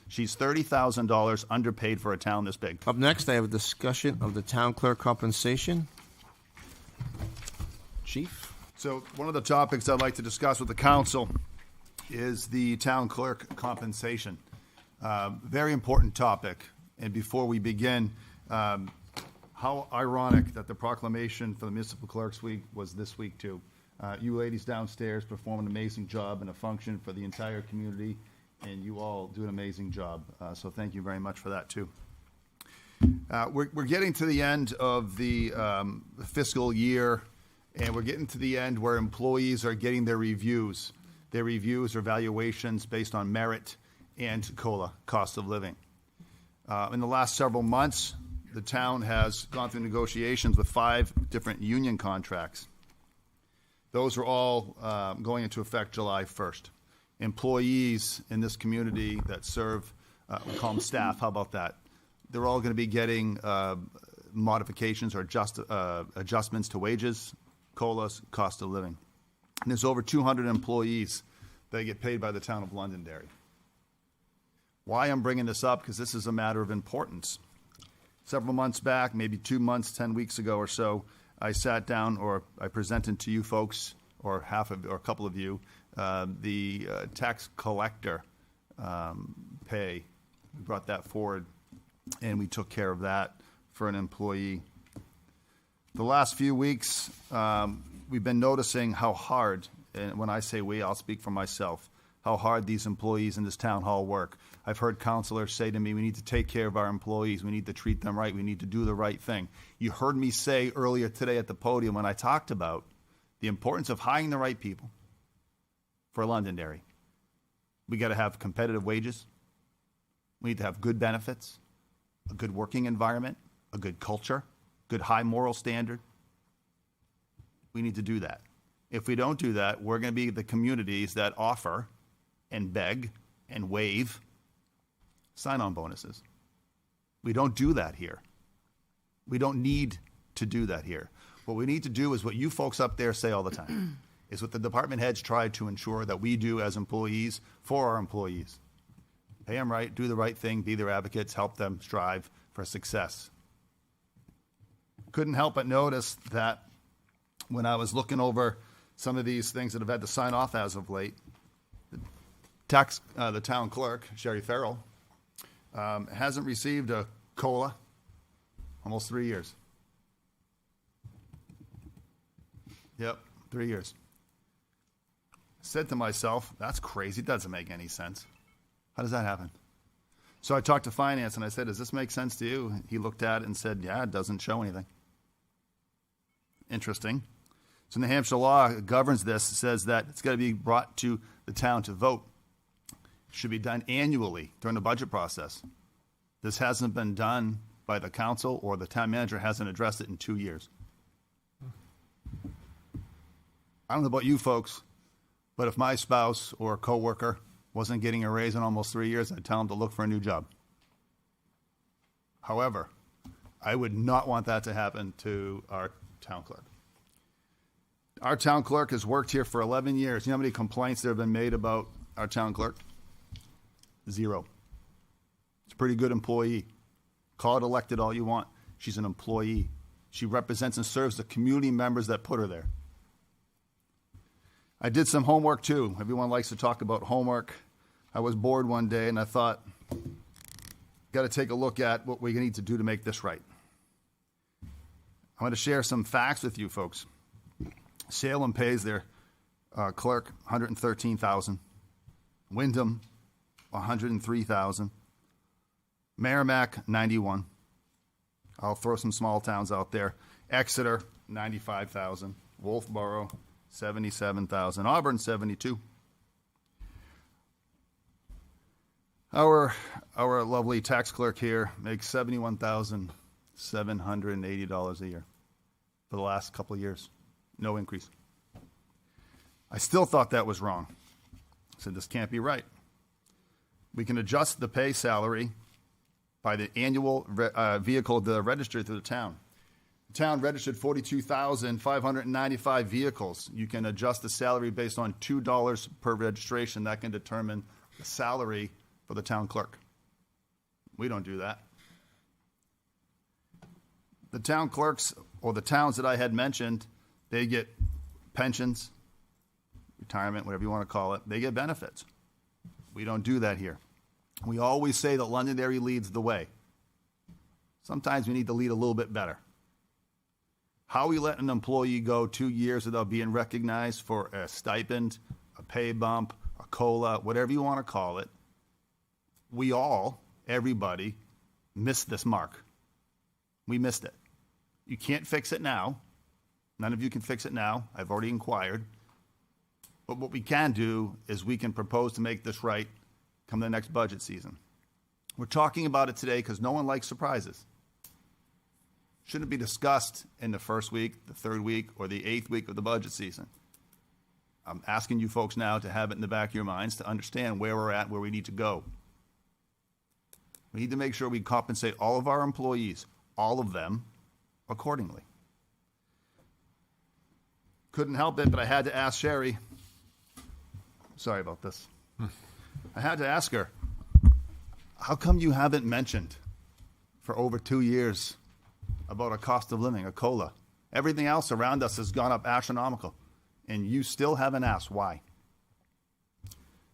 She's $30,000 underpaid for a town this big. Up next, I have a discussion of the town clerk compensation. Chief? So one of the topics I'd like to discuss with the council is the town clerk compensation. Very important topic. And before we begin, how ironic that the proclamation for the Municipal Clerks Week was this week too. You ladies downstairs perform an amazing job and a function for the entire community, and you all do an amazing job. So thank you very much for that too. We're getting to the end of the fiscal year, and we're getting to the end where employees are getting their reviews. Their reviews or valuations based on merit and COLA, cost of living. In the last several months, the town has gone through negotiations with 5 different union contracts. Those are all going into effect July 1st. Employees in this community that serve, we call them staff, how about that? They're all going to be getting modifications or adjustments to wages, COLAs, cost of living. And there's over 200 employees that get paid by the town of Londonderry. Why I'm bringing this up, because this is a matter of importance. Several months back, maybe 2 months, 10 weeks ago or so, I sat down, or I presented to you folks, or a couple of you, the tax collector pay. We brought that forward, and we took care of that for an employee. The last few weeks, we've been noticing how hard, and when I say we, I'll speak for myself, how hard these employees in this town hall work. I've heard counselors say to me, we need to take care of our employees. We need to treat them right. We need to do the right thing. You heard me say earlier today at the podium when I talked about the importance of hiring the right people for Londonderry. We got to have competitive wages. We need to have good benefits, a good working environment, a good culture, good high moral standard. We need to do that. If we don't do that, we're going to be the communities that offer and beg and waive sign-on bonuses. We don't do that here. We don't need to do that here. What we need to do is what you folks up there say all the time, is what the department heads try to ensure that we do as employees for our employees. Pay them right, do the right thing, be their advocates, help them strive for success. Couldn't help but notice that when I was looking over some of these things that have had to sign off as of late, the town clerk, Sherry Farrell, hasn't received a COLA almost 3 years. Yep, 3 years. Said to myself, that's crazy. It doesn't make any sense. How does that happen? So I talked to finance and I said, does this make sense to you? He looked at it and said, yeah, it doesn't show anything. Interesting. So New Hampshire law governs this. It says that it's got to be brought to the town to vote. It should be done annually during the budget process. This hasn't been done by the council, or the town manager hasn't addressed it in 2 years. I don't know about you folks, but if my spouse or a coworker wasn't getting a raise in almost 3 years, I'd tell them to look for a new job. However, I would not want that to happen to our town clerk. Our town clerk has worked here for 11 years. You know how many complaints there have been made about our town clerk? 0. It's a pretty good employee. Call it elected all you want. She's an employee. She represents and serves the community members that put her there. I did some homework too. Everyone likes to talk about homework. I was bored one day and I thought, got to take a look at what we need to do to make this right. I'm going to share some facts with you folks. Salem pays their clerk $113,000. Wyndham, $103,000. Merrimack, $91,000. I'll throw some small towns out there. Exeter, $95,000. Wolfboro, $77,000. Auburn, $72,000. Our lovely tax clerk here makes $71,780 a year for the last couple of years. No increase. I still thought that was wrong. I said, this can't be right. We can adjust the pay salary by the annual vehicle that are registered through the town. The town registered 42,595 vehicles. You can adjust the salary based on $2 per registration. That can determine the salary for the town clerk. We don't do that. The town clerks or the towns that I had mentioned, they get pensions, retirement, whatever you want to call it. They get benefits. We don't do that here. We always say that Londonderry leads the way. Sometimes we need to lead a little bit better. How we let an employee go 2 years without being recognized for a stipend, a pay bump, a COLA, whatever you want to call it, we all, everybody, missed this mark. We missed it. You can't fix it now. None of you can fix it now. I've already inquired. But what we can do is we can propose to make this right come the next budget season. We're talking about it today because no one likes surprises. Shouldn't be discussed in the first week, the third week, or the 8th week of the budget season. I'm asking you folks now to have it in the back of your minds to understand where we're at, where we need to go. We need to make sure we compensate all of our employees, all of them, accordingly. Couldn't help it, but I had to ask Sherry. Sorry about this. I had to ask her, how come you haven't mentioned for over 2 years about a cost of living, a COLA? Everything else around us has gone up astronomical, and you still haven't asked why.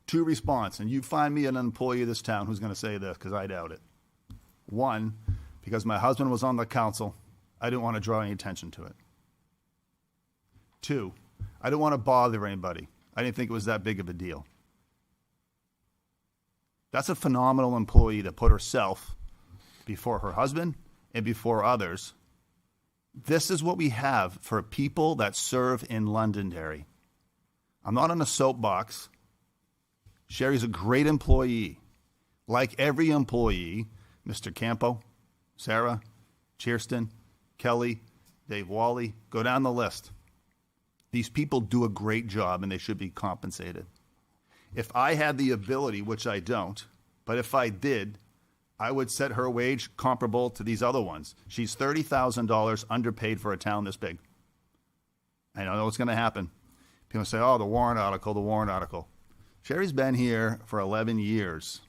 2 response, and you find me an employee of this town who's going to say this, because I doubt it. 1, because my husband was on the council, I didn't want to draw any attention to it. 2, I didn't want to bother anybody. I didn't think it was that big of a deal. That's a phenomenal employee to put herself before her husband and before others. This is what we have for people that serve in Londonderry. I'm not on a soapbox. Sherry's a great employee. Like every employee, Mr. Campo, Sarah, Cheerston, Kelly, Dave Wally, go down the list. These people do a great job and they should be compensated. If I had the ability, which I don't, but if I did, I would set her wage comparable to these other ones. She's $30,000 underpaid for a town this big. I know what's going to happen. People say, oh, the warrant article, the warrant article. Sherry's been here for 11 years.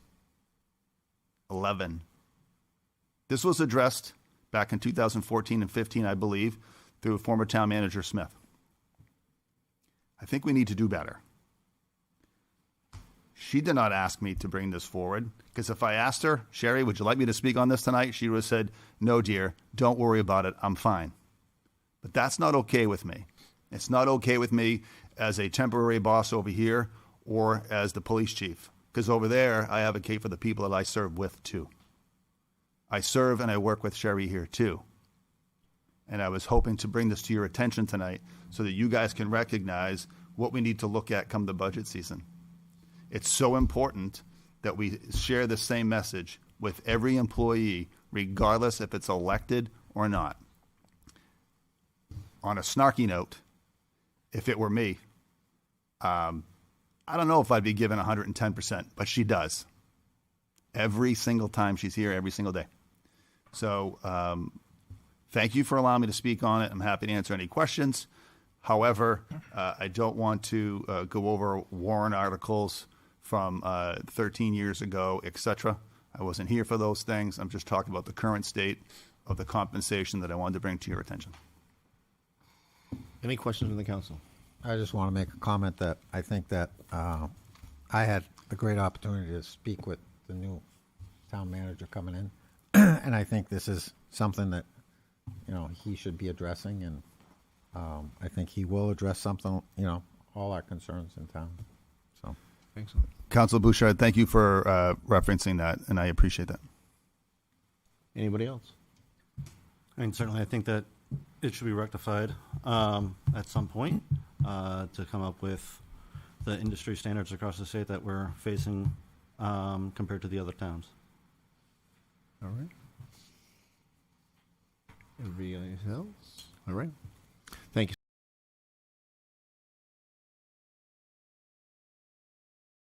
11. This was addressed back in 2014 and 15, I believe, through former town manager Smith. I think we need to do better. She did not ask me to bring this forward, because if I asked her, Sherry, would you like me to speak on this tonight? She would have said, no, dear, don't worry about it. I'm fine. But that's not okay with me. It's not okay with me as a temporary boss over here or as the police chief, because over there I advocate for the people that I serve with too. I serve and I work with Sherry here too. And I was hoping to bring this to your attention tonight so that you guys can recognize what we need to look at come the budget season. It's so important that we share the same message with every employee, regardless if it's elected or not. On a snarky note, if it were me, I don't know if I'd be given 110%, but she does. Every single time she's here, every single day. So thank you for allowing me to speak on it. I'm happy to answer any questions. However, I don't want to go over warrant articles from 13 years ago, etc. I wasn't here for those things. I'm just talking about the current state of the compensation that I wanted to bring to your attention. Any questions from the council? I just want to make a comment that I think that I had a great opportunity to speak with the new town manager coming in, and I think this is something that, you know, he should be addressing, and I think he will address something, you know, all our concerns in town. So, Excellent. Councilor Bouchard, thank you for referencing that, and I appreciate that. Anybody else? I mean, certainly I think that it should be rectified at some point to come up with the industry standards across the state that we're facing compared to the other towns. All right. Everybody else? All right.